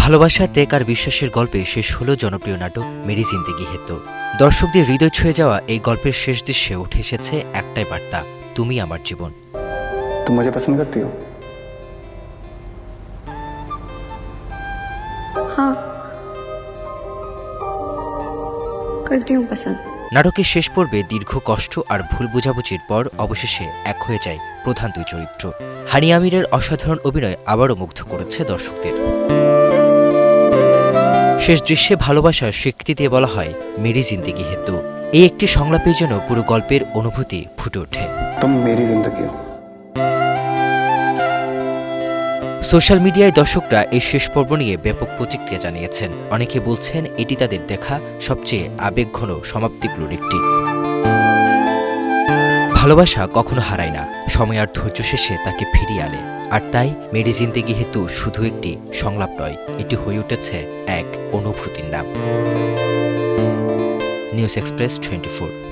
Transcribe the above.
ভালোবাসা ত্যাগ আর বিশ্বাসের গল্পে শেষ হলো জনপ্রিয় নাটক মেরি জিন্দেগি হে তো। দর্শকদের হৃদয় ছুঁয়ে যাওয়া এই গল্পের শেষ দৃশ্যে উঠে এসেছে একটাই বার্তা, তুমি আমার জীবন। तुम मुझे पसंद करती हो? हाँ, करती हूँ पसंद। নাটকের শেষ পর্বে দীর্ঘ কষ্ট আর ভুল বোঝাবুঝির পর অবশেষে এক হয়ে যায় প্রধান দুই চরিত্র। হানি আমিরের অসাধারণ অভিনয় আবারও মুগ্ধ করেছে দর্শকদের। শেষ দৃশ্যে ভালোবাসার স্বীকৃতি দিয়ে বলা হয় মেরি জিন্দেগি হে তো। এই একটি সংলাপে যেন পুরো গল্পের অনুভূতি ফুটে ওঠে। तुम मेरी जिंदगी हो। সোশ্যাল মিডিয়ায় দর্শকরা এই শেষ পর্ব নিয়ে ব্যাপক প্রতিক্রিয়া জানিয়েছেন। অনেকে বলছেন এটি তাদের দেখা সবচেয়ে আবেগঘন সমাপ্তিগুলোর একটি। ভালোবাসা কখনো হারায় না, সময় আর ধৈর্য শেষে তাকে ফিরিয়ে আনে। আর তাই মেরি জিন্দেগি হে তো শুধু একটি সংলাপ নয়, এটি হয়ে উঠেছে এক অনুভূতির নাম। News express 24।